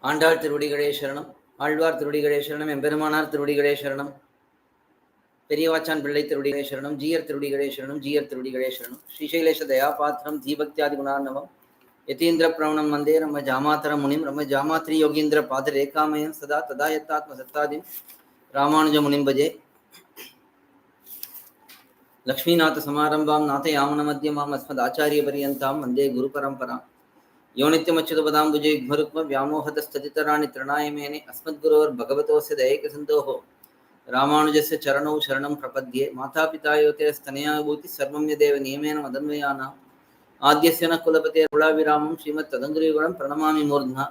ஆண்டாள் திருவடிகளே சரணம், ஆழ்வார் திருவடிகளே சரணம், எம்பெருமானார் திருவடிகளே சரணம், பெரியவாச்சான் பிள்ளை திருவடிகளே சரணம், ஜீயர் திருவடிகளே சரணம், ஜீயர் திருவடிகளே சரணம். ஸ்ரீசைலேஷ தயாபாத்திரம் தீபக்தியாதி குணார்ணவம் யதீந்திர பிரவணம் வந்தே ரம ஜாமாத்தர முனிம் ரம ஜாமாத்ரி யோகீந்திர பாத ரேகாமயம் சதா ததா யத்தாத்ம சத்தாதிம் ராமானுஜ முனிம் பஜே. லக்ஷ்மீநாத சமாரம்பாம் நாதயாமன மத்தியமாம் அஸ்மத் ஆச்சாரிய பரியந்தாம் வந்தே குரு பரம்பராம். यो नित्यमच्युतपदाम्बुजे युग्मरुक्म व्यामोहतस्ततितराणि तृणायमेने अस्मद्गुरोर्भगवतोऽस्य दयैकसिन्धोः रामानुजस्य चरणौ शरणं प्रपद्ये. मातापितायोतेस्तनयाभूति सर्वं यदेव नियमेन मदन्वयानाम् आद्यस्य न कुलपतेर्कुलाविरामं श्रीमत्तदङ्घ्रियुगलं प्रणमामि मूर्ध्ना.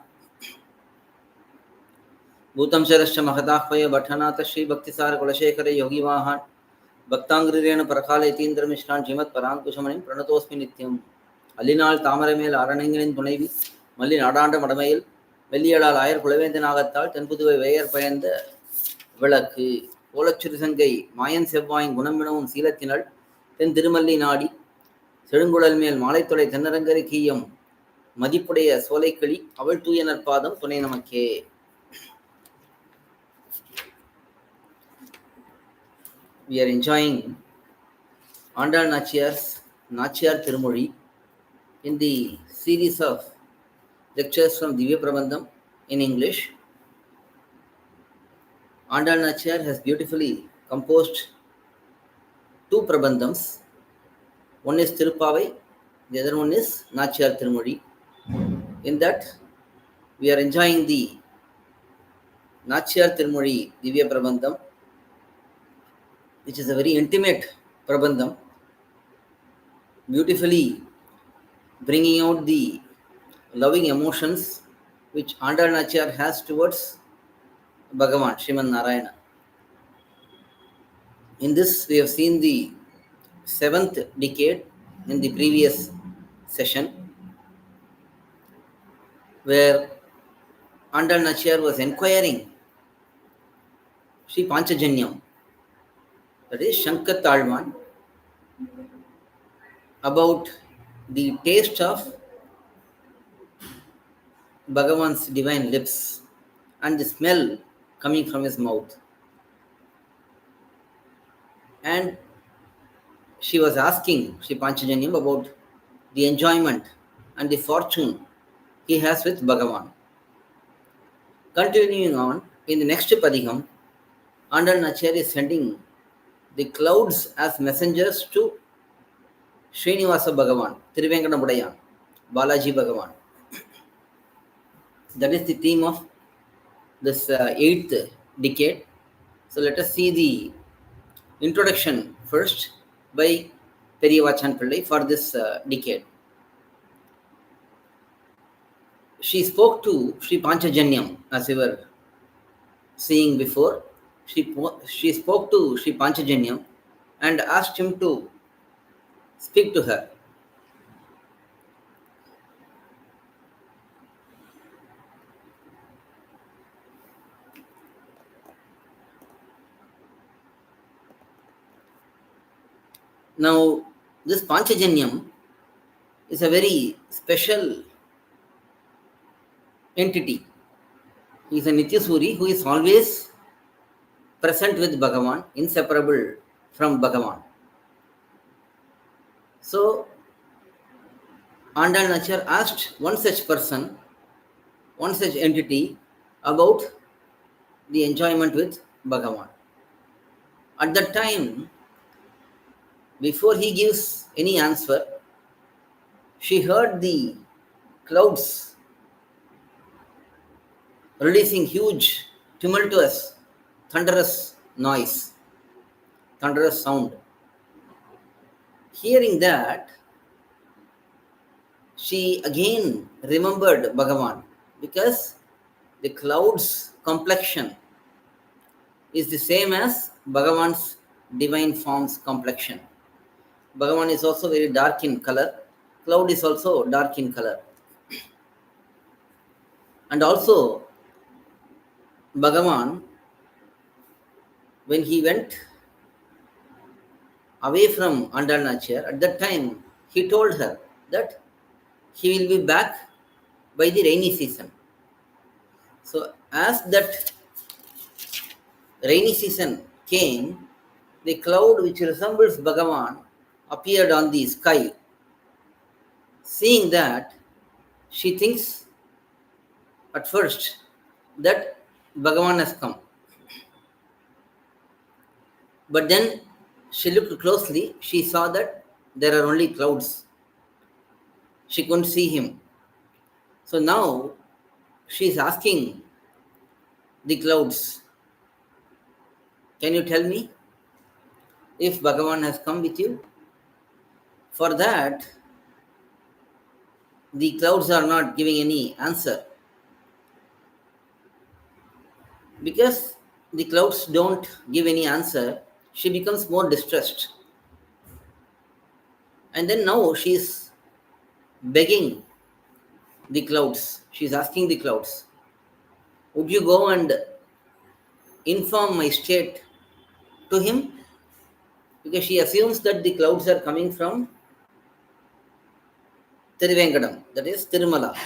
भूतं शरश्च महदाह्वय भट्टनाथ श्रीभक्तिसारकुलशेखर योगिवाहान् भक्ताङ्घ्रिरेण परकालयतीन्द्रमिश्रान् श्रीमत्पराङ्कुशमणिं प्रणतोऽस्मि नित्यम्. அல்லினால் தாமரை மேல் அரணைங்களின் துணைவி மல்லி நாடாண்ட மடமையில் வெள்ளியலால் ஆயர் குலவேந்த நாகத்தால் தென்புதுவை வேயர் பயந்த விளக்கு கோலச்சுரிசங்கை மாயன் செவ்வாயின் குணமினவும் சீலத்தினள் தென் திருமல்லி நாடி செழுங்குழல் மேல் மாலைத்தொலை தென்னரங்கரி கீயம் மதிப்புடைய சோலைக்கிளி அவள் தூய நற்பாதம் துணை நமக்கே. We are enjoying Andal nAchchiyAr Thirumozhi in the series of lectures from dhivyaprabandham in English. nAchchiyAr has beautifully composed two prabandhams. One is Tirupavai, the other one is nAchchiyAr Tirumozhi. In that, we are enjoying the nAchchiyAr Tirumozhi dhivyaprabandham, which is a very intimate prabandham, beautifully bringing out the loving emotions which nAchchiyAr has towards Bhagavan, Sriman Narayana. In this, we have seen the 7th decade in the previous session, where nAchchiyAr was inquiring Sri Panchajanyam, that is Shankar Talvan, about the taste of Bhagavan's divine lips and the smell coming from his mouth. And she was asking Sri Panchajanyam about the enjoyment and the fortune he has with Bhagavan. Continuing on, in the next Padikam, nAchchiyAr is sending the clouds as messengers to Srinivasa Bhagavan, Thiruvenkadamudayan, Balaji Bhagavan. That is the theme of this 8th decade. So let us see the introduction first by Periyavachan Pillai for this decade. She spoke to Sri Panchajanyam, as we were seeing before. She spoke to Sri Panchajanyam and asked him to speak to her. Now, this Panchajanyam is a very special entity. He is a Nityasuri who is always present with Bhagavan, inseparable from Bhagavan. So, nAchchiyAr asked one such person, one such entity, about the enjoyment with Bhagavan. At that time, before he gives any answer, she heard the clouds releasing huge, tumultuous, thunderous noise, thunderous sound. Hearing that, she again remembered Bhagavan, because the cloud's complexion is the same as Bhagavan's divine form's complexion. Bhagavan is also very dark in color. Cloud is also dark in color. And also, Bhagavan, when he went away from nAchchiyAr, at that time, he told her that he will be back by the rainy season. So as that rainy season came, the cloud which resembles Bhagavan appeared on the sky. Seeing that, she thinks at first that Bhagavan has come. But then she looked closely, she saw that there are only clouds. She couldn't see him. So now she is asking the clouds, can you tell me if Bhagavan has come with you? For that, the clouds are not giving any answer. Because the clouds don't give any answer, she becomes more distressed. And then now she is begging the clouds. She is asking the clouds, would you go and inform my state to him? Because she assumes that the clouds are coming from Thiruvengadam, that is Tirumala.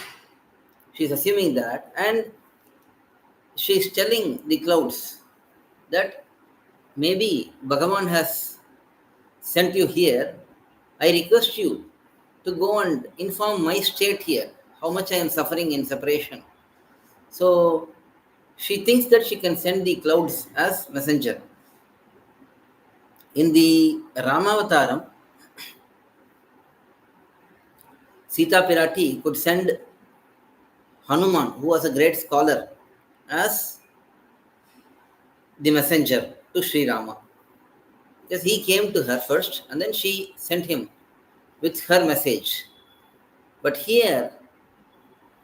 She is assuming that, and she is telling the clouds that maybe Bhagavan has sent you here. I request you to go and inform my state here, how much I am suffering in separation. So she thinks that she can send the clouds as messenger. In the Ramavataram, Sita Pirati could send Hanuman, who was a great scholar, as the messenger to Sri Rama. Because he came to her first and then she sent him with her message. But here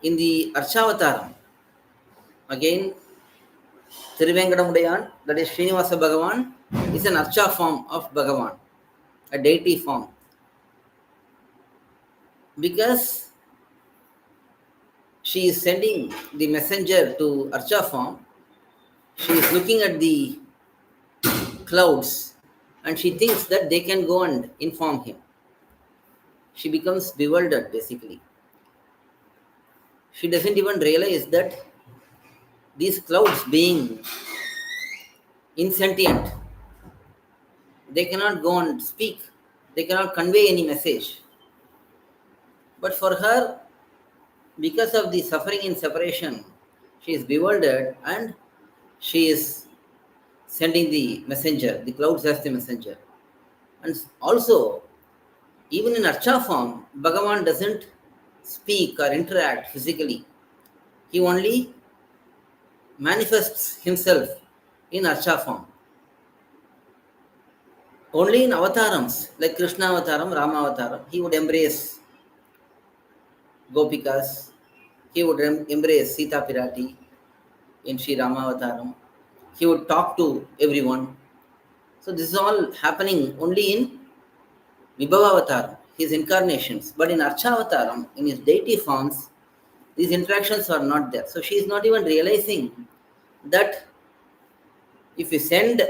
in the Archavataram, again Thiruvenkadamudayan, that is Srinivasa Bhagavan, is an Archa form of Bhagavan, a deity form. Because she is sending the messenger to Archa form, she is looking at the clouds and she thinks that they can go and inform him. She becomes bewildered basically. She doesn't even realize that these clouds being insentient, they cannot go and speak, they cannot convey any message. But for her, because of the suffering in separation, she is bewildered and she is sending the messenger, the clouds as the messenger. And also, even in Archa form, Bhagavan doesn't speak or interact physically. He only manifests himself in Archa form. Only in avatarams, like Krishna avataram, Rama avataram, he would embrace Gopikas, he would embrace Sita Pirati in Sri Rama avataram. He would talk to everyone. So this is all happening only in Vibhava avataram, his incarnations. But in Archa avataram, in his deity forms, these interactions are not there. So she is not even realizing that if you send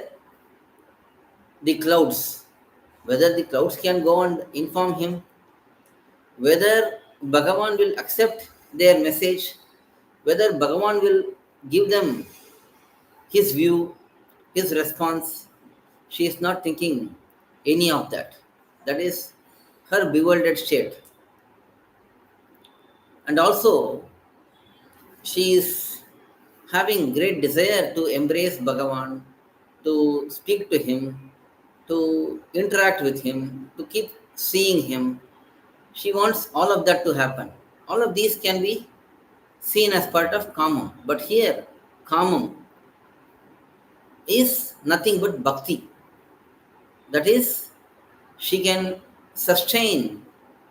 the clouds, whether the clouds can go and inform him, whether Bhagavan will accept their message, whether Bhagavan will give them his view, his response. She is not thinking any of that. That is her bewildered state. And also, she is having great desire to embrace Bhagavan, to speak to him, to interact with him, to keep seeing him. She wants all of that to happen. All of these can be seen as part of kamam. But here, kamam is nothing but bhakti. That is, she can sustain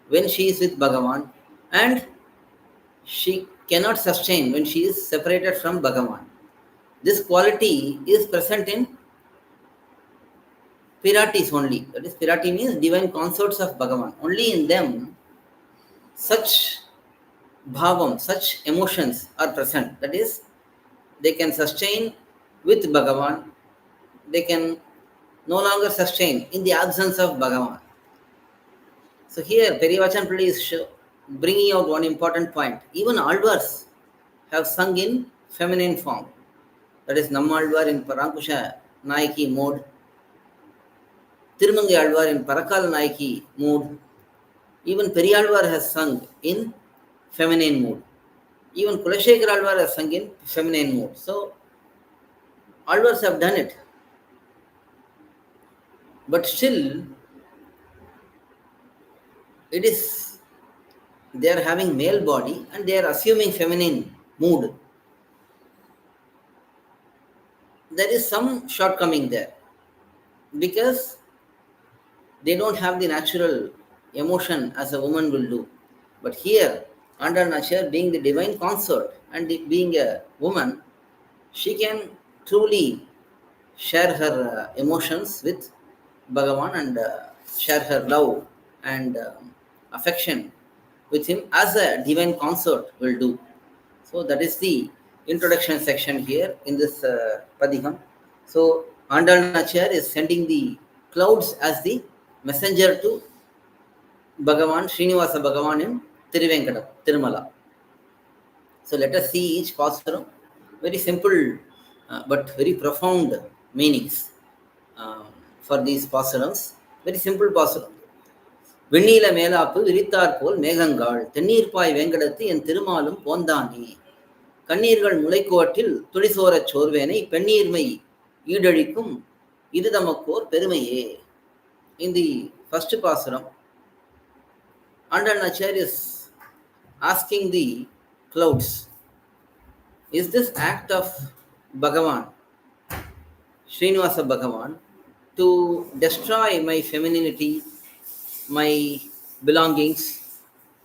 when she is with Bhagavan and she cannot sustain when she is separated from Bhagavan. This quality is present in Piratis only. That is, Pirati means divine consorts of Bhagavan. Only in them such bhavam, such emotions are present. That is, they can sustain with Bhagavan. They can no longer sustain in the absence of Bhagavan. So here, Periyavachan Pillai is bringing out one important point. Even Alvars have sung in feminine form. That is Nammalvar in Parankusha Nayaki mode, Tirumangai Alvar in Parakal Nayaki mode. Even Periyalvar has sung in feminine mode. Even Kulashekar Alvar has sung in feminine mode. So Alvars have done it. But still, it is they are having male body and they are assuming feminine mood. There is some shortcoming there because they don't have the natural emotion as a woman will do. But here, under nAchchiyAr, being the divine consort and being a woman, she can truly share her emotions with Bhagavan and share her love and affection with him as a divine consort will do. So that is the introduction section here in this Padiham. So Andal nAchchiyAr is sending the clouds as the messenger to Bhagavan, Srinivasa Bhagavan in Tiruvenkatam, Tirumala. So let us see each pasaram. Very simple but very profound meanings for these pasarams. Very simple pasaram. விண்ணில மேலாப்பு விரித்தாற் போல் மேகங்காள் தென்னீர்ப்பாய் வேங்கடத்து என் திருமாலும் போந்தானே கண்ணீர்கள் முளைக்குவற்றில் துளிசோரச் சோர்வேனை பெண்ணீர்மை ஈடழிக்கும் இது தமக்கோர் பெருமையே. In the first pasaram, Andal nAchchiyAr is asking the clouds, is this act of Bhagavan, Srinivasa Bhagavan, to destroy my femininity, my belongings,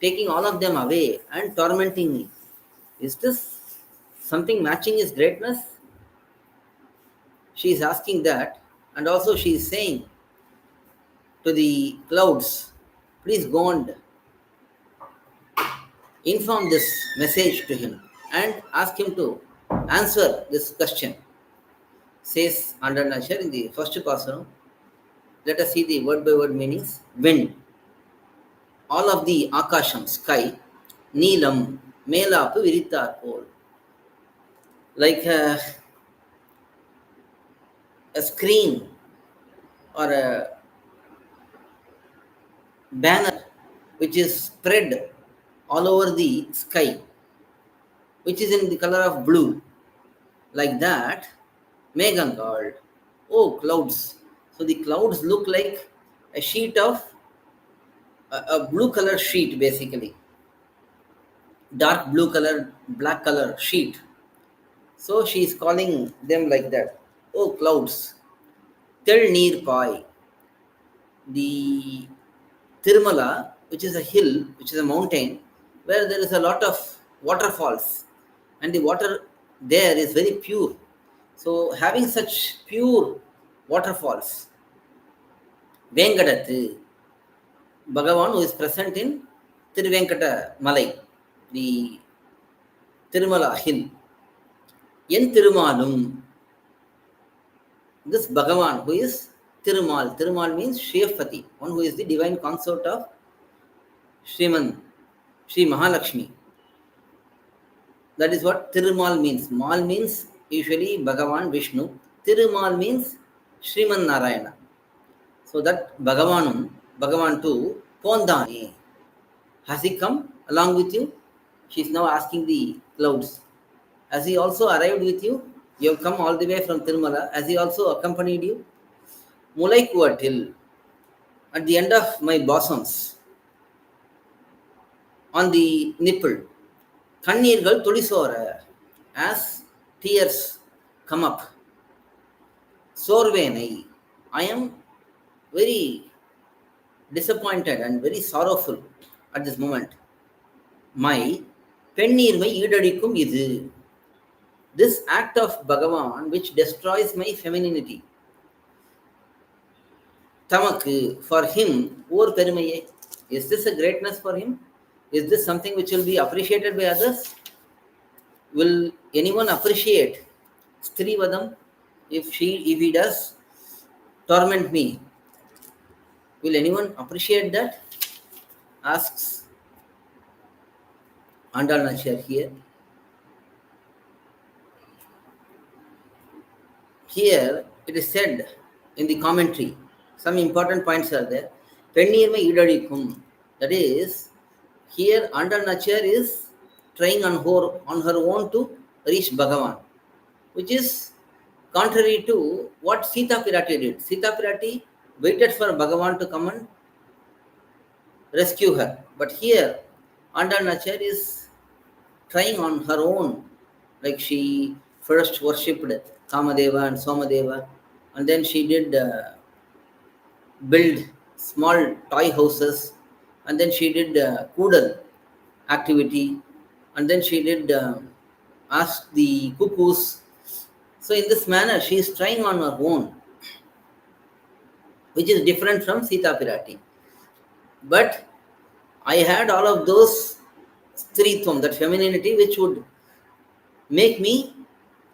taking all of them away and tormenting me? Is this something matching his greatness? She is asking that, and also she is saying to the clouds, please go and inform this message to him and ask him to answer this question. Says Andal nAchchiyAr in the first pasaram. Let us see the word by word meanings. Wind, all of the Akasham, sky, Neelam, mElAppu virittar pol. Like a screen or a banner which is spread all over the sky, which is in the color of blue. Like that, Megangal, oh clouds. So the clouds look like a sheet of a blue color sheet, basically dark blue color, black color sheet. So she is calling them like that. Oh clouds, tel neer pai. The Tirumala, which is a hill, which is a mountain, where there is a lot of waterfalls, and the water there is very pure. So having such pure waterfalls, Vengadathu, Bhagavan who is present in Tiruvenkata Malai, the Tirumala hill. En Tirumalum, this Bhagavan who is Tirumal. Tirumal means Shriyapati, one who is the divine consort of Sriman, Sri Mahalakshmi. That is what Tirumal means. Mal means usually Bhagavan Vishnu. Tirumal means Sriman Narayana. So that Bhagavan too, Pondani. Has he come along with you? She is now asking the clouds. Has he also arrived with you? You have come all the way from Tirumala. Has he also accompanied you? Mulaikuvatil, at the end of my bosoms, on the nipple, kannirgal tulisora, as tears come up. Sorvenai, I am very disappointed and very sorrowful at this moment. My pennirmai ஈடடிக்கும் இது, this act of Bhagavan which destroys my femininity. Tamakku, for him, or perumaye. Is this a greatness for him? Is this something which will be appreciated by others? Will anyone appreciate Strivadam if he does torment me? Will anyone appreciate that? Asks Andal nAchchiyAr here. Here it is said in the commentary, some important points are there. Pennirmai idadikum. That is, here under nAchchiyAr is trying on her own to reach Bhagavan, which is contrary to what Sita Pirati did. Sita Pirati waited for Bhagavan to come and rescue her. But here, under nAchchiyAr is trying on her own. Like she first worshipped Kamadeva and Somadeva, and then she did build small toy houses, and then she did Koodal activity, and then she did ask the cuckoos. So in this manner, she is trying on her own, which is different from Sita Pirati. But I had all of those stritvam, that femininity, which would make me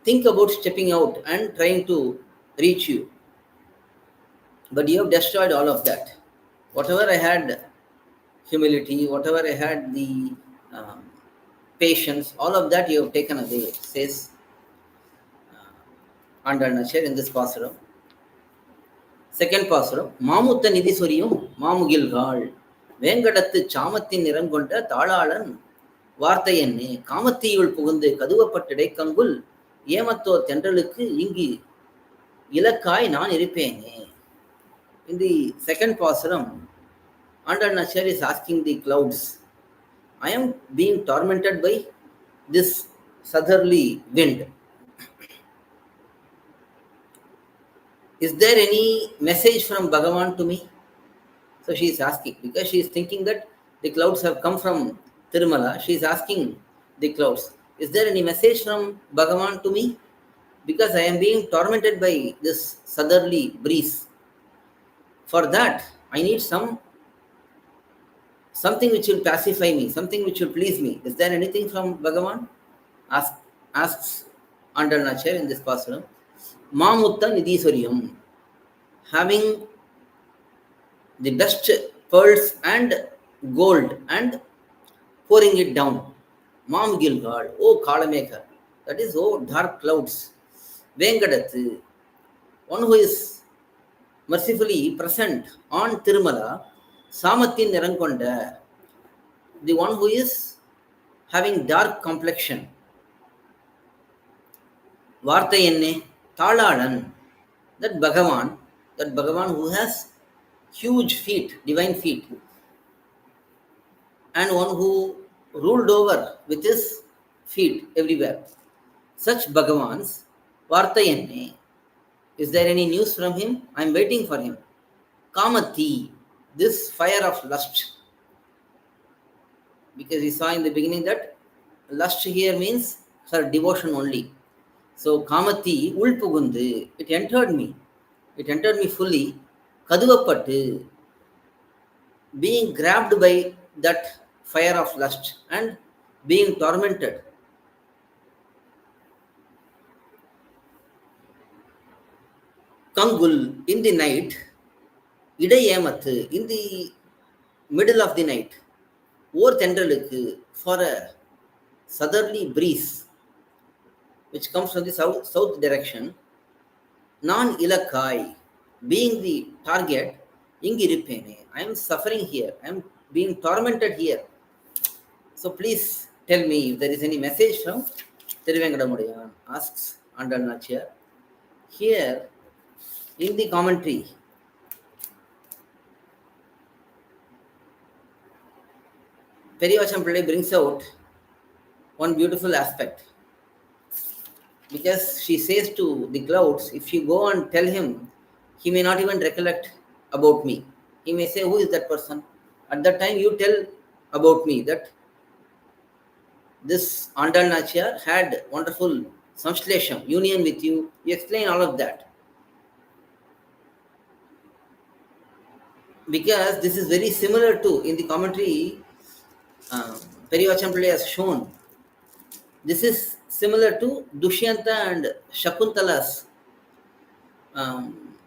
think about stepping out and trying to reach you. But you have destroyed all of that. Whatever I had humility, whatever I had the patience, all of that you have taken away, says under nAchchiyAr in this pasuram. Second pasuram, Mamutta Nidhi Suriyum, Mamugilgal, Vengadathu Chamathin Nirangonda, Talalan, வார்த்தை என்ன காமத்தீயுள் புகுந்து கதுவப்பட்டிடை கங்குல் ஏமத்தோ தென்றலுக்கு இங்கு இலக்காய் நான் இருப்பேனே. In the second pasuram, under nAchchiyAr is asking the clouds, I am being tormented by this southerly wind. Is there any message from Bhagavan to me? So she is asking, because she is thinking that the clouds have come from Tirumala. She is asking the clouds, is there any message from Bhagavan to me? Because I am being tormented by this southerly breeze. For that, I need something which will pacify me, something which will please me. Is there anything from Bhagavan? Asks under nAchchiyAr in this pasuram. Mamutta Nidhiswariyam, having the best pearls and gold and pouring it down. Mam Gilgad, O Kalamekar, that is, O dark clouds. Vengadathu, one who is mercifully present on Tirumala, Samathin Nirangonda, the one who is having dark complexion. Vartha enne, Talalan, that Bhagavan who has huge feet, divine feet, and one who ruled over with his feet everywhere. Such Bhagavans, Vartayenne, is there any news from him? I am waiting for him. Kamati, this fire of lust. Because we saw in the beginning that lust here means her devotion only. So Kamati, Ulpugundu, it entered me fully. Kaduvapattu, being grabbed by that fire of lust and being tormented. Kangul, in the night, Idayamathu, in the middle of the night, or Tendralukku, for a southerly breeze which comes from the south direction, non ilakai, being the target, ingiripene, I am suffering here, I am being tormented here. So please tell me if there is any message from Thiruvenkadamudiyan, asks under nAchchiyAr. Here in the commentary, Periyavachan Pillai brings out one beautiful aspect. Because she says to the clouds, if you go and tell him, he may not even recollect about me. He may say, who is that person? At that time, you tell about me that this under nAchchiyAr had wonderful samshlesham, union with you. You explain all of that. Because this is very similar to, in the commentary, Periyavachan Pillai has shown, this is similar to Dushyanta and Shakuntala's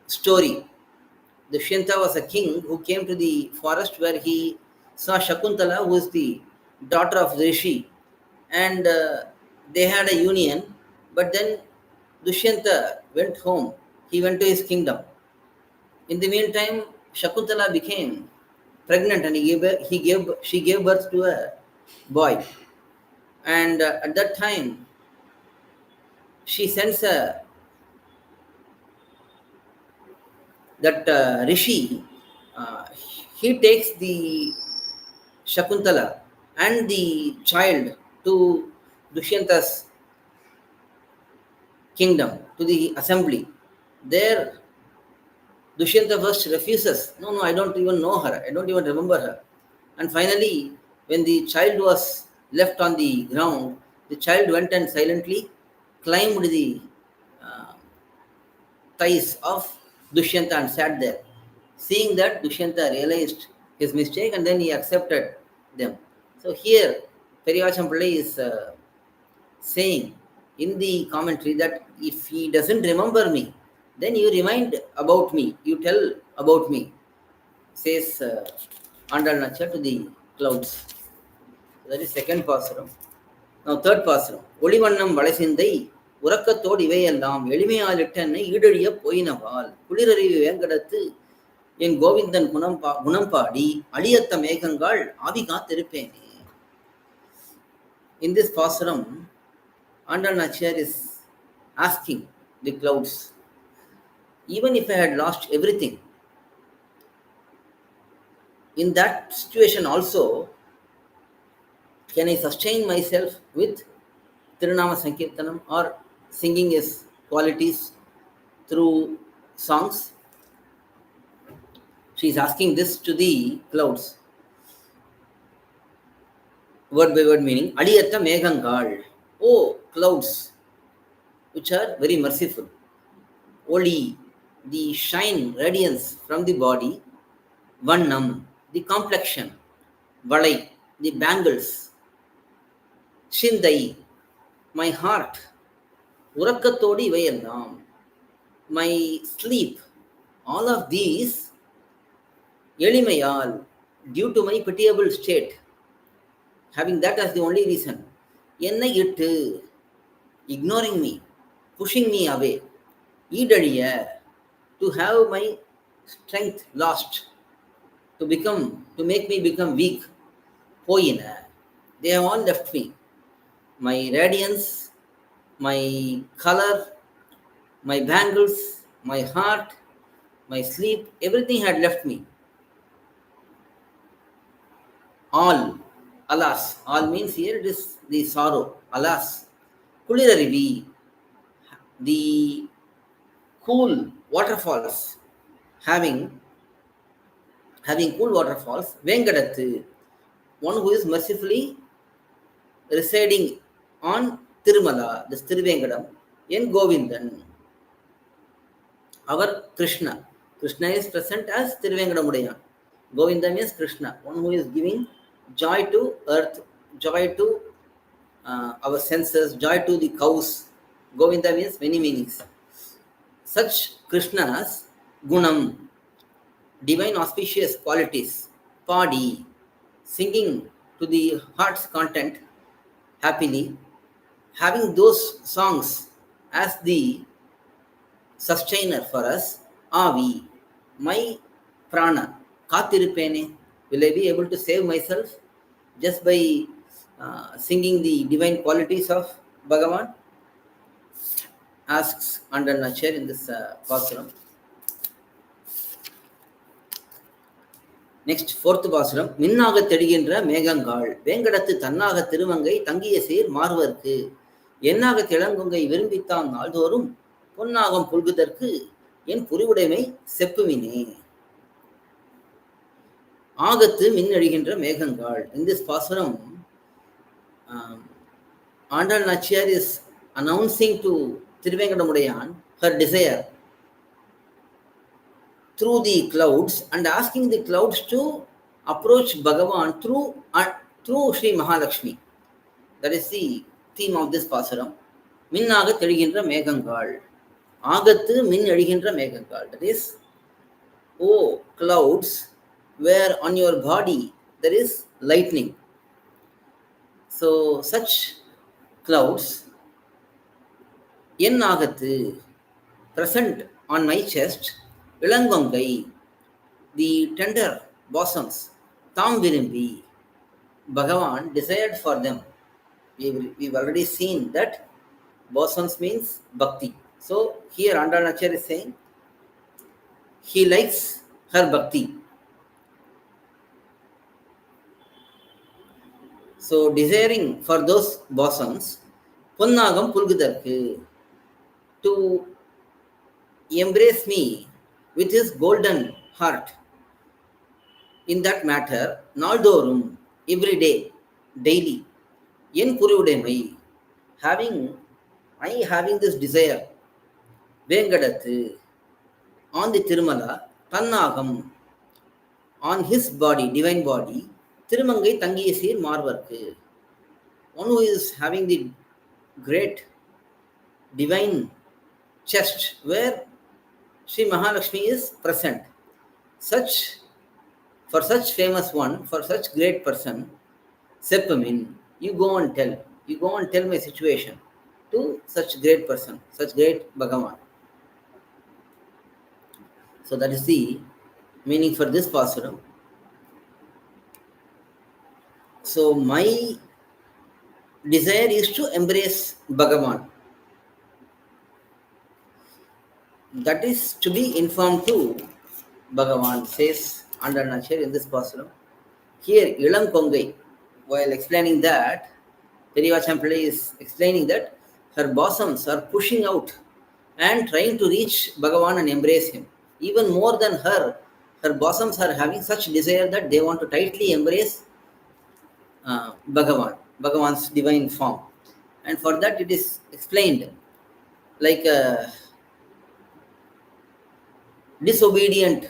story. Dushyanta was a king who came to the forest where he saw Shakuntala, who is the daughter of Rishi, and they had a union. But then Dushyanta went home. He went to his kingdom. In the meantime, Shakuntala became pregnant and she gave birth to a boy. And at that time, she sends that Rishi. Uh, he takes the Shakuntala and the child to Dushyanta's kingdom, to the assembly. There, Dushyanta first refuses. No, no, I don't even know her. I don't even remember her. And finally, when the child was left on the ground, the child went and silently climbed the uh, thighs of Dushyanta and sat there. Seeing that, Dushyanta realized his mistake and then he accepted them. So here, Periyacham Pillai is saying in the commentary that if he doesn't remember me, then you remind about me, you tell about me, says Andal Nachar to the clouds. That is second pasaram. Now third pasaram. ஒளிவண்ணம் வளைசிந்தை உறக்கத்தோடு இவையெல்லாம் எளிமையாலிட்டன்னை ஈடழிய போயினவால் குளிரறிவு வேங்கடத்து என் கோவிந்தன் குணம் பாடி அழியத்த மேகங்கள் ஆவி காத்திருப்பேனே. In this pasaram, Andal Nachar is asking the clouds, even if I had lost everything, in that situation also, can I sustain myself with Tirunama Sankirtanam or singing his qualities through songs? She is asking this to the clouds. Word by word meaning, Adiyatta Megangal. Oh, clouds, which are very merciful. Oli, the shine, radiance from the body. Vannam, the complexion. Valai, the bangles. Shindai, my heart. Urakkathodi ivayellam, my sleep. All of these, Elimayal, due to my pitiable state, having that as the only reason, Enna ittu, ignoring me, pushing me away, Idadiya, to have my strength lost, to make me become weak, Poyina, they have all left me. My radiance, my color, my bangles, my heart, my sleep, everything had left me. All, alas, all means here it is the sorrow, alas. Kulirarivi, the cool waterfalls, having cool waterfalls. Venkadathu, one who is mercifully residing on Tirumala, this Thiruvengadam, in Govindan. Our Krishna. Krishna is present as Thiruvengadamudaiyan. Govinda means Krishna, one who is giving joy to earth, joy to our senses, joy to the cows. Govinda means many meanings. Such Krishna's gunam, divine auspicious qualities, padi, singing to the heart's content happily, having those songs as the sustainer for us, avi, my prana, kathirupene, will I be able to save myself just by singing the divine qualities of Bhagavan? Asks Andal Nachar in this pasaram. Next, fourth pasaram. மின்னாக தெடுகின்ற மேகங்காள் வேங்கடத்து தன்னாக Thirumangai தங்கிய சீர் மாறுவர்க்கு என்னாக திளங்குங்கை விரும்பித்தான் நாள்தோறும் பொன்னாகம் புல்குதற்கு என் புரிவுடைமை செப்புமினே. ஆகத்து மின்னழிகின்ற மேகங்காள். In this pasaram, Andal Nachar is announcing to Thiruvengadamudaiyan her desire through the clouds and asking the clouds to approach Bhagavan through Sri Mahalakshmi. That is the theme of this pasaram. மின்னாக தெளிகின்ற மேகங்காள், ஆகத்து மின் எழுகின்ற மேகங்காள். That is, oh clouds, where on your body there is lightning. So such clouds N ஆகத்து, present on my chest, இளங்கொங்கை, the tender bosoms, தாம் விரும்பி, Bhagavan desired for them. We've already seen that bosoms means bhakti. So here nAchchiyAr is saying he likes her bhakti. So desiring for those bosoms, பொன்னாகம் புல்குதற்கு, to embrace me with his golden heart. In that matter, நாள்தோறும், every day, daily, N புரிவுடைமை, having this desire, வேங்கடத்து, on the Thirumala, தன்னாகம், on his body, divine body, Thirumangai தங்கிய சீர் மார்வர்க்கு, one who is having the great divine chest where Sri Mahalakshmi is present. For such famous one, for such great person, Seppamin, you go and tell my situation to such great person, such great Bhagavan. So that is the meaning for this pasuram. So my desire is to embrace Bhagavan. That is to be informed to Bhagavan, says nAchchiyAr in this pasuram. Here, Ilam Kongai, while explaining that, Periyavachan is explaining that her bosoms are pushing out and trying to reach Bhagavan and embrace him. Even more than her bosoms are having such desire that they want to tightly embrace Bhagavan's divine form. And for that it is explained like disobedient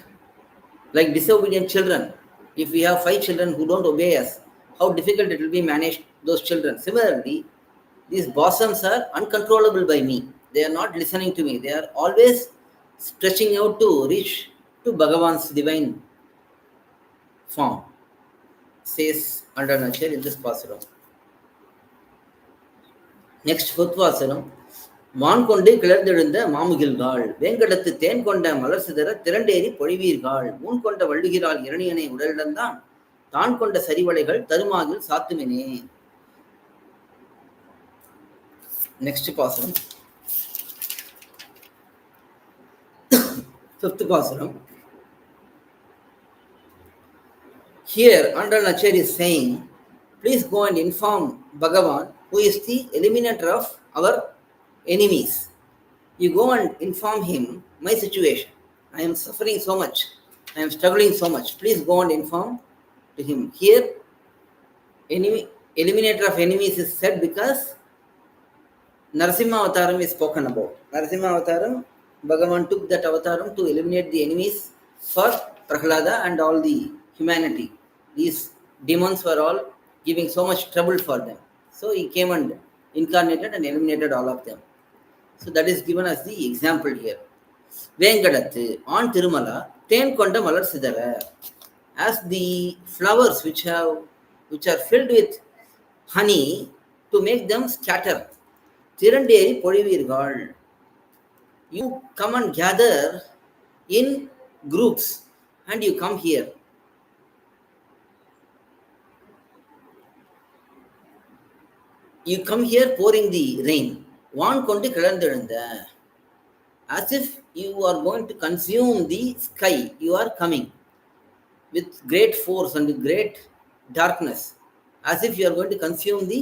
children. If we have 5 children who don't obey us, how difficult it will be managed those children. Similarly, these bosoms are uncontrollable by me. They are not listening to me. They are always stretching out to reach to Bhagavan's divine form, says nAchchiyAr in this pasuram. Next, 4th pasuram. வான் கொண்டு கிளர்ந்தெழுந்த மாமுகில்காள், வேங்கடத்து தேன் கொண்ட மலர் சிதற திரண்டேறி பொழிவீர்கள், ஊன் கொண்ட வள்ளுகிறாள் இரணியனை உடலிடந்தான், தான் கொண்ட சரிவளைகள் தருமாகில் சாத்துமினே. Next பாசுரம், 5th பாசுரம். Here nAchchiyAr is saying, please go and inform Bhagavan, who is the eliminator of our enemies. You go and inform him my situation. I am suffering so much. I am struggling so much. Please go and inform to him. Here, eliminator of enemies is said because Narasimha Avataram is spoken about. Narasimha Avataram, Bhagavan took that Avataram to eliminate the enemies for Prahlada and all the humanity. These demons were all giving so much trouble for them. So he came and incarnated and eliminated all of them. So that is given as the example here. Vengadathu, on Thirumala, Ten Konda Malar Sidara, as the flowers which are filled with honey to make them scatter. Thiranderi Podivirgal, you come and gather in groups and you come here. You come here pouring the rain. Vaan kondu kilandezhunda, as if you are going to consume the sky. You are coming with great force and with great darkness, as if you are going to consume the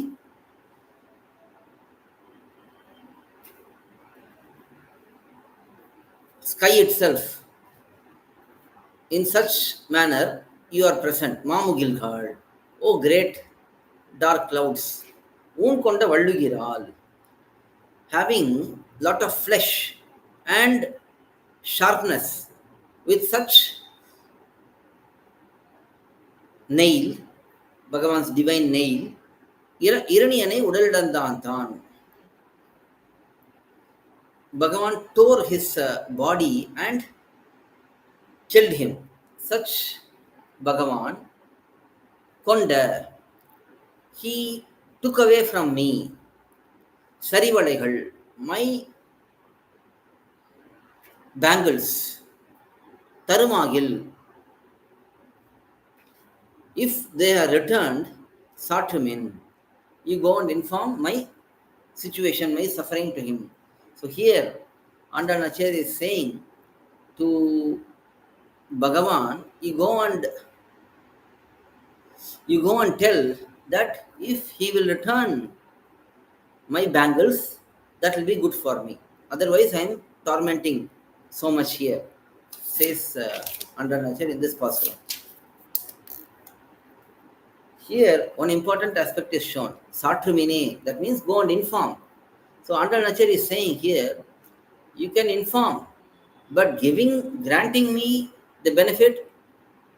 sky itself. In such manner you are present. Mamugilgal, oh great dark clouds. Oon konda vallugiral, having lot of flesh and sharpness, with such nail, Bhagavan's divine nail, Iraniyanai udalidandan. Bhagavan tore his body and killed him. Such Bhagavan konda, he took away from me Sarivalaigal, my bangles, thirumozhi, if they are returned, sArathy, you go and inform my situation, my suffering to him. So here, nAchchiyAr is saying to Bhagavan, you go and tell that if he will return my bangles, that will be good for me. Otherwise, I am tormenting so much here, says nAchchiyAr in this passage. Here, one important aspect is shown. sArathy, that means go and inform. So, nAchchiyAr is saying here, you can inform, but granting me the benefit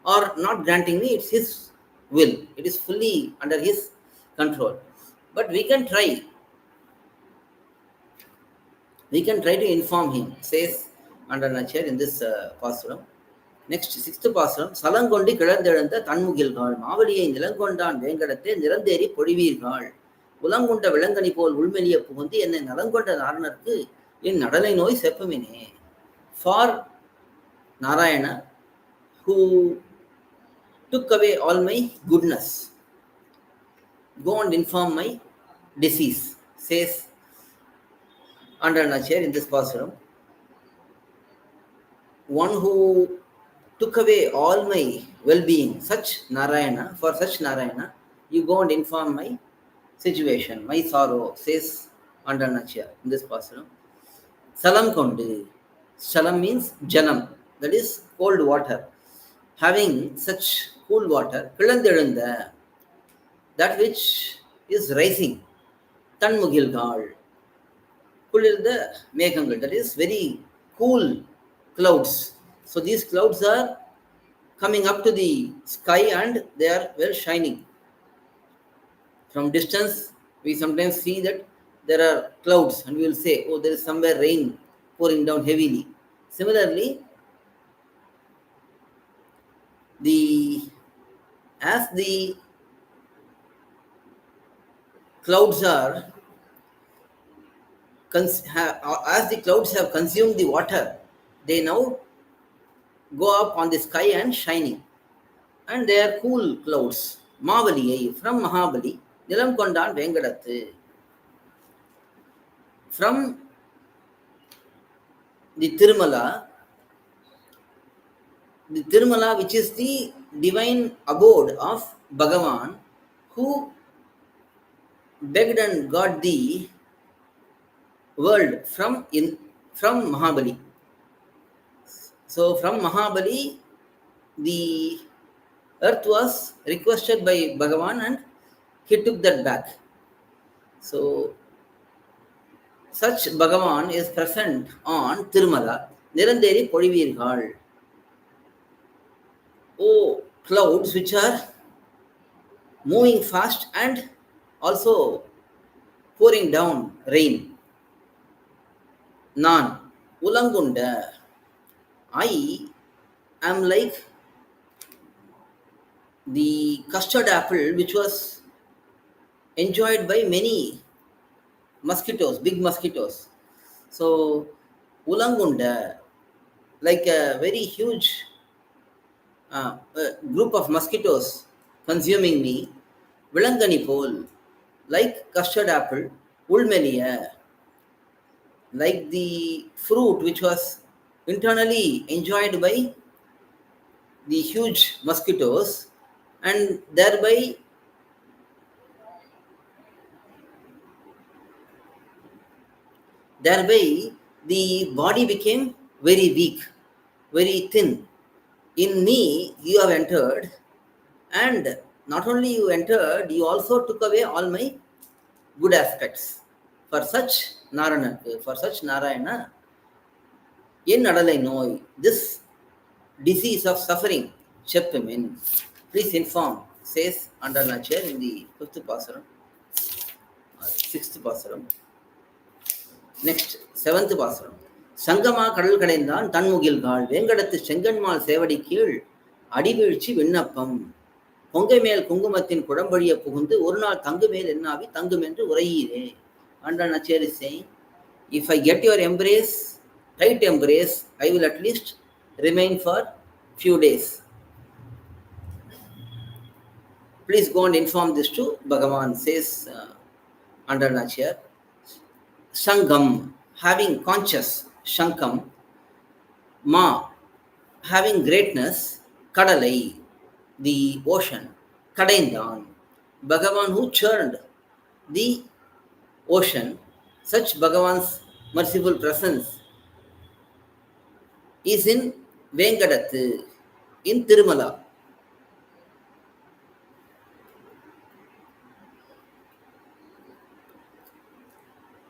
or not granting me, it's his will. It is fully under his control. But we can try. We can try to inform him, says nAchchiyAr in this pasuram. Next, sixth pasuram. Salangondi kiladezhanda thன்முகில்காள் மாவலியை நிலங்கொண்டான் வேங்கடத்தை நிறந்தேறி பொழிவீர்கள் உலங்கொண்ட விலங்கனி போல் உள்மெலிய புகுந்து என்னை நலங்கொண்ட நாரணருக்கு என் நடலை நோய் செப்பமினே. For Narayana, who took away all my goodness, go and inform my disease, says nAchchiyAr in this pasuram. One who took away all my well-being, for such Narayana, you go and inform my situation, my sorrow, says nAchchiyAr in this pasuram. Salam kondi. Salam means janam, that is cold water. Having such cool water, kilandezhanda, that which is rising, thன்முகில்காள், kulilda meghangal, that is very cool clouds. So these clouds are coming up to the sky and they are well shining. From distance, we sometimes see that there are clouds and we will say, oh, there is somewhere rain pouring down heavily. Similarly, as the clouds have consumed the water, they now go up on the sky and shining. And they are cool clouds. Mavaliyai, from Mahabali, Nilam Kondan Vengadathu. From the Tirumala, which is the divine abode of Bhagavan, who begged and got the world from Mahabali. So from Mahabali, the earth was requested by Bhagavan and he took that back. So such Bhagavan is present on Tirumala, Niranderi Podivirgal. Oh, clouds which are moving fast and also pouring down rain. Nan, Ulangunda, I am like the custard apple which was enjoyed by many mosquitoes, big mosquitoes. So, Ulangunda, like a very huge group of mosquitoes consuming me. Vilangani pol, like custard apple. Ulmeliya, like the fruit which was internally enjoyed by the huge mosquitoes, and thereby the body became very weak, very thin. In me you have entered, and not only you entered, you also took away all my good aspects. For such Narayana, in Nadalai Noi, this disease of suffering, Cheppamin, please inform, says nAchchiyAr in the 5th Pasaram, 6th Pasaram. Next, 7th Pasaram. Sangama Kadal Kadendan, thன்முகில்காள், வேங்கடத்து செங்கன்மால் சேவடி கீழ் அடிவீழ்ச்சி விண்ணப்பம். பொங்கை மேல் குங்குமத்தின் குடம்படிய புகுந்து ஒரு நாள் தங்கு மேல் என்னாவி தங்கும் என்று உரையீரே. nAchchiyAr is saying, if I get your embrace, tight embrace, I will at least remain for few days. Please go and inform this to Bhagavan, says under nAchchiyAr. Sangam, having conscious, Shankam, Ma, having greatness, Kadalai, the ocean, Kadaindan, Bhagavan who churned the ocean, such Bhagavan's merciful presence is in Venkadathu, in Tirumala.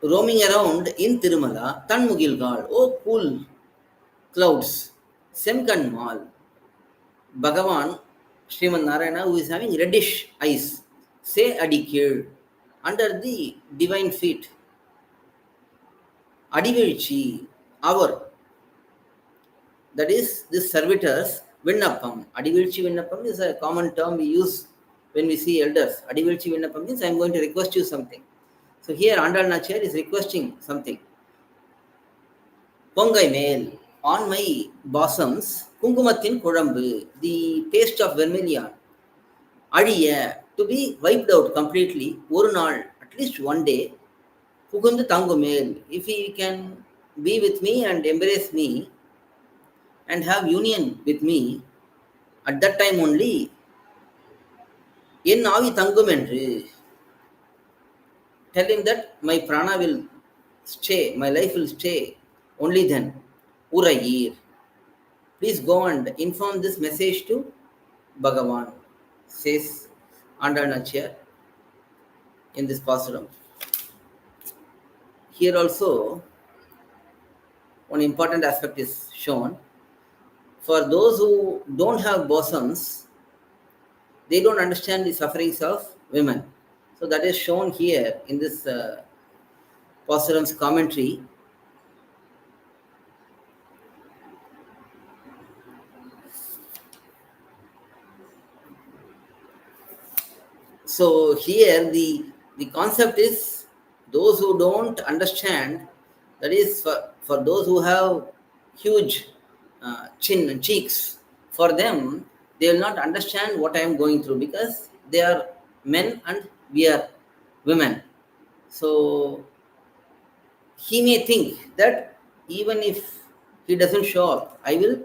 Roaming around in Tirumala, Tanmugilgal, oh cool clouds, Semkanmal, Bhagavan, Sriman Narayana, who is having reddish eyes, say Adikir, under the divine feet. Adivilchi, our, that is this servitor's viNNIppam. Adivilchi viNNIppam is a common term we use when we see elders. Adivilchi viNNIppam means I am going to request you something. So here Andal nAchchiyAr is requesting something. Pongai mel, on my bosoms, Kungumathin Kodambu, the paste of vermilion, Adiya, to be wiped out completely, ஒரு நாள், at least one day, புகுந்து தங்குமேல், if he can be with me and embrace me and have union with me, at that time only, என் ஆவி தங்கும் என்று, tell him that my prana will stay, my life will stay, only then, உரையீர். Please go and inform this message to Bhagavan, says Andal nAchchiyAr in this pasuram. Here also, one important aspect is shown. For those who don't have bosoms, they don't understand the sufferings of women. So that is shown here in this pasuram's commentary. So here the concept is those who don't understand, that is for those who have huge chin and cheeks, for them they will not understand what I am going through because they are men and we are women. So he may think that even if he doesn't show up, I will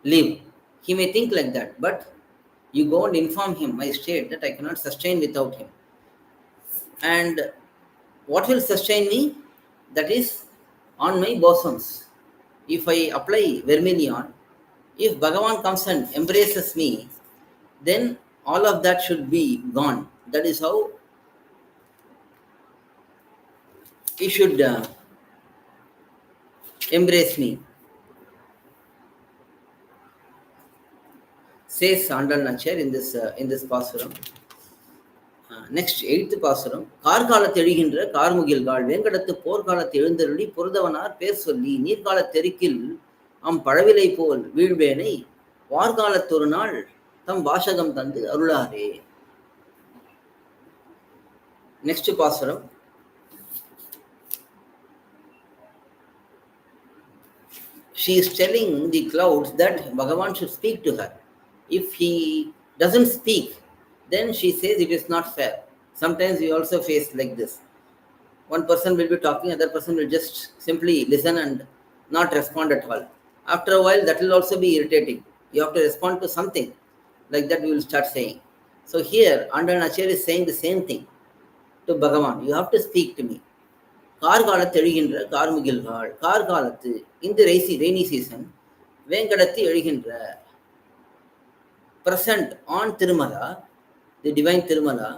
live. He may think like that, but you go and inform him my state that I cannot sustain without him. And what will sustain me? That is on my bosoms. If I apply vermilion, if Bhagavan comes and embraces me, then all of that should be gone. That is how he should embrace me, says Andal nAchchiyAr in this pasuram. Next, 8th pasuram. கார்காலத் எழுகின்ற கார்முகில்கால் வேங்கடத்து போர்க்காலத் எழுந்தருளி பொருதவனார் பேர் சொல்லி நீர்காலத் தெருக்கில் பழவிலை போல் வீழ்வேனை வார்காலத்தொரு நாள் தம் வாசகம் தந்து அருளாரே. Next pasuram. She is telling the clouds that Bhagavan should speak to her. If he doesn't speak, then she says it is not fair. Sometimes we also face like this. One person will be talking, other person will just simply listen and not respond at all. After a while, that will also be irritating. You have to respond to something. Like that we will start saying. So here, Andal nAchchiyAr is saying the same thing to Bhagavan. You have to speak to me. கார்காலத்து எழுகின்ற கார்முகில்கால், கார்காலத்து, in the rainy season, வேங்கடத்து எழுகின்ற, present on Tirumala, the divine Tirumala,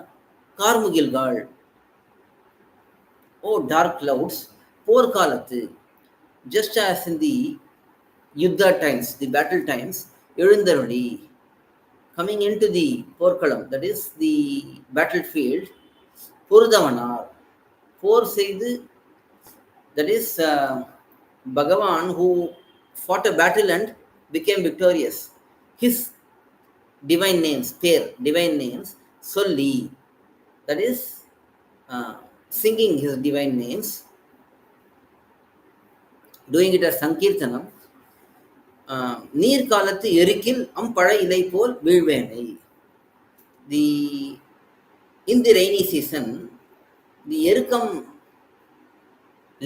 கார்முகில்கால், oh dark clouds, போர்க்காலத்து, just as in the Yuddha times, the battle times, எழுந்தருளி, coming into the போர்க்களம், that is the battlefield, பொருதவனார், போர் செய்து, that is Bhagavan who fought a battle and became victorious. His divine names, divine names, solli, that is singing his divine names, doing it as Sankirtanam, நீர் காலத்து எருக்கில் அம்பழ இலை போல் வீழ்வேனை. The in the rainy season, the erukam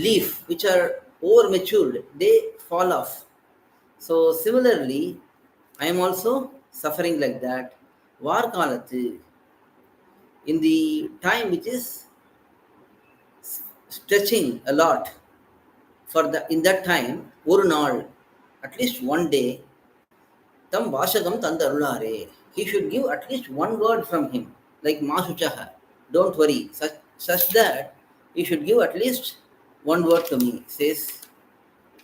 leaf which are over matured, they fall off. So similarly, I am also suffering like that. Var kalathu, in the time which is stretching a lot, for the in that time ஒரு நாள், at least one day, tam vashagam tandarulare, he should give at least one word from him, like masuchaha, don't worry, such that he should give at least one word to me, says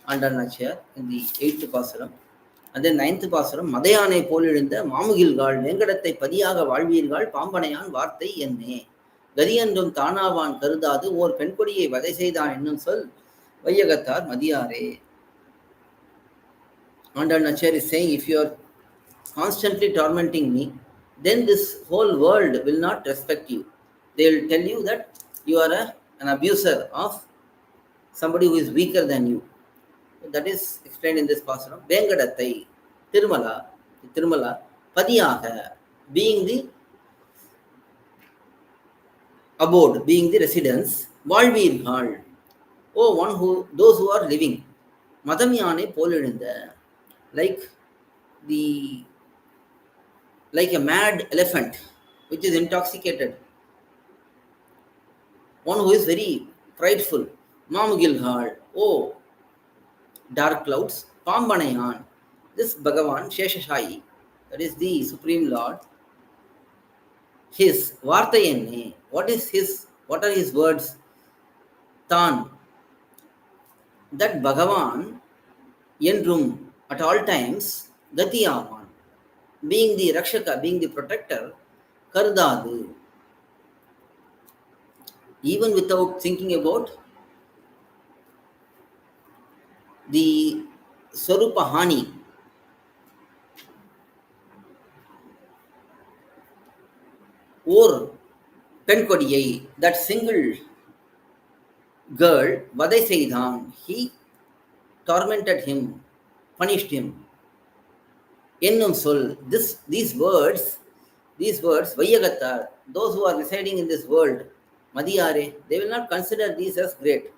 nAchchiyAr in the 8th பாசுரம். And then 9th பாசுரம், மதையானை போலெழுந்த மாமுகில்காள் வேங்கடத்தை பதியாக வாழ்வீர்கள் பாம்பனையான் வார்த்தை என்னே, கரியன்றும் தானாவான் கருதாது ஓர் பெண்கொடியை வதை செய்தான் என்னும் சொல் வையகத்தார் மதியாரே. nAchchiyAr is saying, if you are constantly tormenting me, then this whole world will not respect you. They will tell you that you are an abuser of somebody who is weaker than you. That is explained in this pasaram. Vengadathai, Tirumala, Padiyaga, being the abode, being the residence, Valvirgal, oh, those who are living, Madamyane Polidinda, like a mad elephant which is intoxicated, one who is very prideful, Mamugilgal, oh, dark clouds, Pambanayan, this Bhagavan, Sheshashayi, that is the Supreme Lord, his Vartayenne, what are his words? Tan, that Bhagavan, Yendrum, at all times, Gatiyavan, being the Rakshaka, being the protector, Kardadu, even without thinking about the Swarupahani, or Penkodiyai, that single girl, Vadai Seidhan, he tormented him, punished him. Ennum Sol, these words, Vayagatar, those who are residing in this world, Madiyare, they will not consider these as great.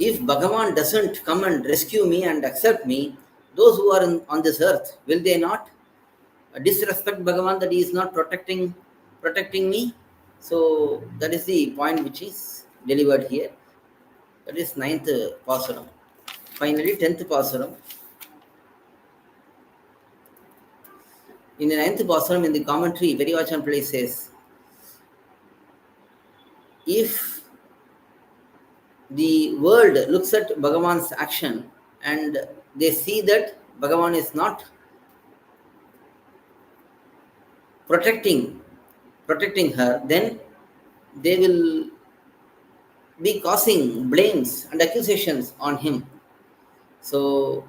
If Bhagavan doesn't come and rescue me and accept me, those who are on this earth, will they not disrespect Bhagavan that he is not protecting me? So that is the point which is delivered here. That is 9th pasaram. Finally, 10th pasaram. In the 9th pasaram, in the commentary, Periyavachan Pillai says, if the world looks at Bhagavan's action and they see that Bhagavan is not protecting her, then they will be causing blames and accusations on him. So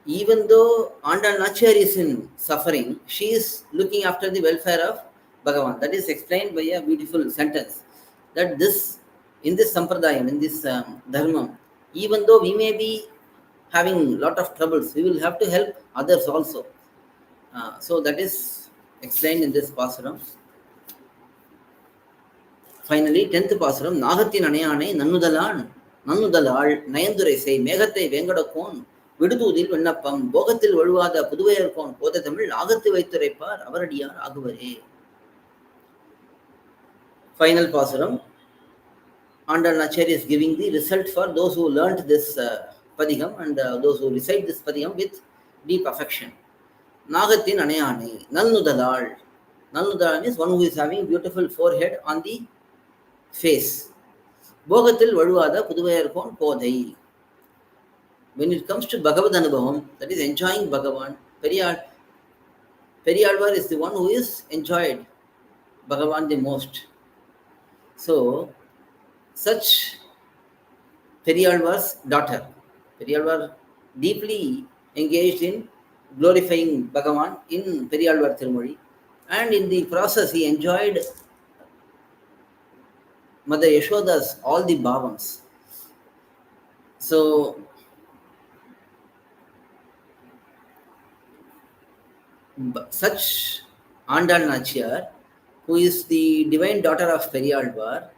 even though nAchchiyAr is in suffering, she is looking after the welfare of Bhagavan. That is explained by a beautiful sentence, that in this sampradayam, in this dharmam, even though we may be having a lot of troubles, we will have to help others also. So that is explained in this pasaram. Finally, 10th pasaram, Nagathin Anayane, Nannudalal, Nayandurai say, Megathai Vengadakon, Vidududil Vinnapam, Bogathil Valuvada, Puduvayarkon, Pothamil, Agathi Vaithureppar, Avaradiyaar Aguvare. Final pasaram, nAchchiyAr is giving the result for those who learnt this padigam and those who recite this padigam with deep affection. Nagathin Anayane, Nannudalal. Nannudalal is one who is having beautiful forehead on the face. Bogathil Valuvada Puduvayarkon Podai. When it comes to Bhagavad Anubhavam, that is enjoying Bhagavan, Periyalvar is the one who is enjoyed Bhagavan the most. So, such Periyalvar's daughter, Periyalvar deeply engaged in glorifying Bhagavan in Periyalvar Thirumozhi, and in the process he enjoyed Mother Yashoda's all the bhavams. So such Andal nAchchiyAr, who is the divine daughter of Periyalvar,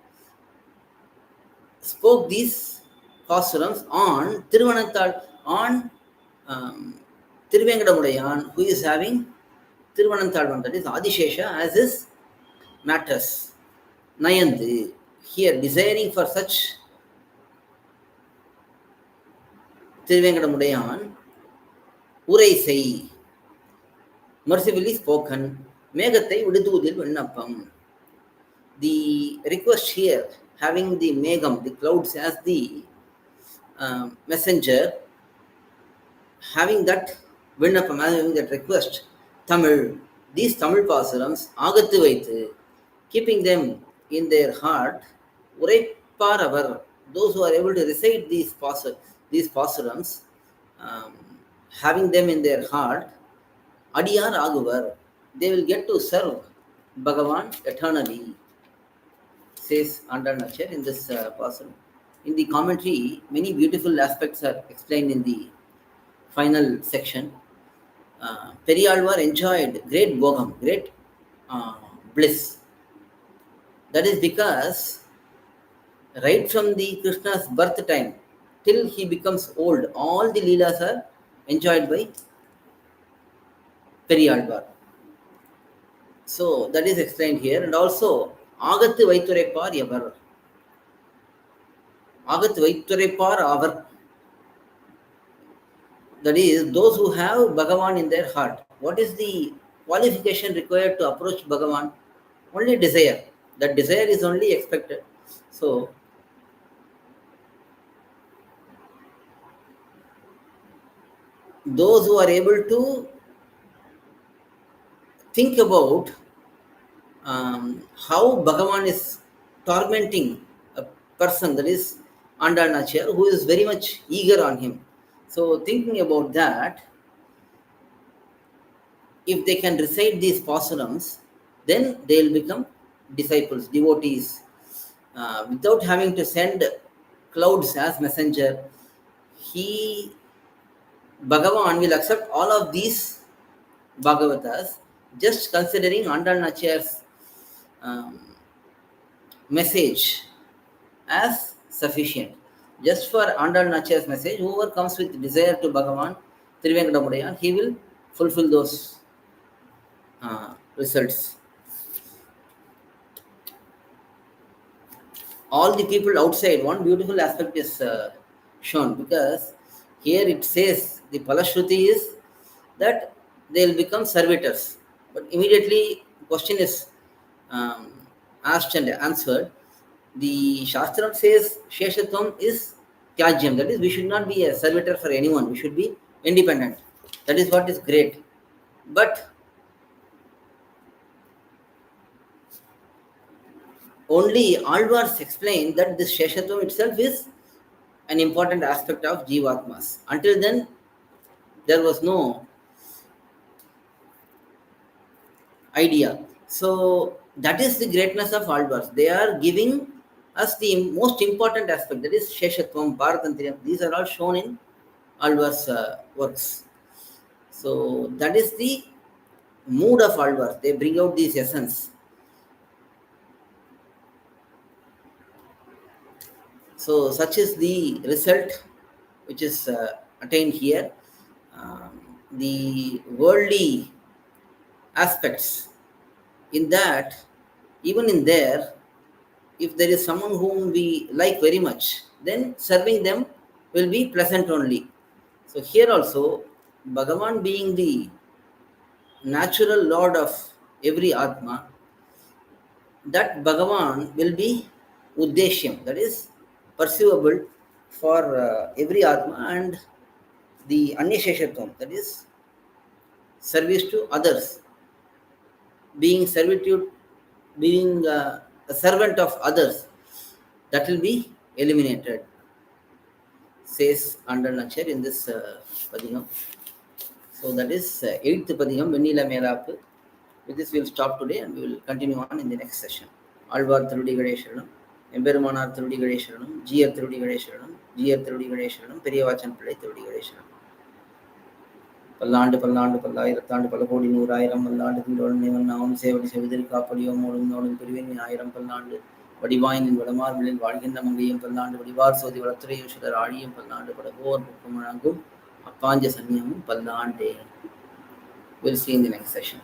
spoke these pasurams on Thiruvananthal, on Thiruvenkadamudayan, who is having Thiruvananthalvan, that is Adishesha, as his matters. Nayandu, here desiring for such Thiruvenkadamudayan, Urai sei, mercifully spoken, Megathai Udithudil Vinnapam. The request here, having the Megam, the clouds, as the messenger, having that Vinnapam, having that request, Tamil, these Tamil pasurams, Agathu Vaitu, keeping them in their heart, Uraipar Avar, those who are able to recite these pasurams, having them in their heart, Adiyar Aguvar, they will get to serve Bhagavan eternally, says Andal nAchchiyAr in this pasuram. In the commentary, many beautiful aspects are explained in the final section. Periyalvar enjoyed great bhogam, great bliss. That is because right from the Krishna's birth time till he becomes old, all the leelas are enjoyed by Periyalvar. So that is explained here, and also Agathu Vaithureppar Yavar. Agathu Vaithureppar Avar. That is, those who have Bhagavan in their heart. What is the qualification required to approach Bhagavan? Only desire. That desire is only expected. So, those who are able to think about how Bhagavan is tormenting a person, that is Andal nAchchiyAr, who is very much eager on him. So, thinking about that, if they can recite these pasurams, then they will become disciples, devotees, without having to send clouds as messenger. Bhagavan will accept all of these Bhagavatas, just considering Andal nAchchiyAr's message as sufficient. Just for Andal nAchchiyAr's message, whoever comes with desire to Bhagavan, Thiruvenkadamudayan, he will fulfill those results. All the people outside, one beautiful aspect is shown, because here it says the Palashruti is that they will become servitors. But immediately question is asked and answered. The Shastram says Sheshatvam is Tyajyam, that is, we should not be a servitor for anyone, we should be independent. That is what is great. But only Alvars explain that this Sheshatvam itself is an important aspect of Jivatmas. Until then, there was no idea. So that is the greatness of Alvars. They are giving us the most important aspect, that is Sheshatvam, Bharatantriyam. These are all shown in Alvars' works. So that is the mood of Alvars. They bring out this essence. So such is the result which is attained here. The worldly aspects, in that, even in there, if there is someone whom we like very much, then serving them will be pleasant only. So here also, Bhagavan being the natural Lord of every Atma, that Bhagavan will be Uddeshyam, that is pursuable for every Atma, and the Anyasheshatvam, that is service to others, being servitude, being a servant of others, that will be eliminated, says Andal nAchchiyAr in this Padinam. So that is 8th Padiyam, viNNIla mElAppu. With this, we will stop today and we will continue on in the next session. Alvar Thirudigalai Sharanam, Emberumanar Thirudigalai Sharanam, Jiyar Thirudigalai Sharanam, Jiyar Thirudigalai Sharanam, Periyavachan Pillai Thirudigalai Sharanam. பல்லாண்டு பல்லாண்டு பல்லாயிரத்தாண்டு பல கோடி நூறாயிரம் பல்லாண்டு தின்றோடும் இவன் நாமும் சேவடி செவிதில் காப்படியோம் ஓடும் நோடும் பிரிவின் ஆயிரம் பல்லாண்டு வடிவாயின் வடமார்பிலில் வாழ்கின்ற மங்கையும் பல்லாண்டு வடிவார் சோதி வளத்துறையுஷர் ஆழியும் பல்லாண்டு படகோர் புக்கம் வழங்கும் அப்பாஞ்ச சன்னியமும் பல்லாண்டே. We'll see in the next session.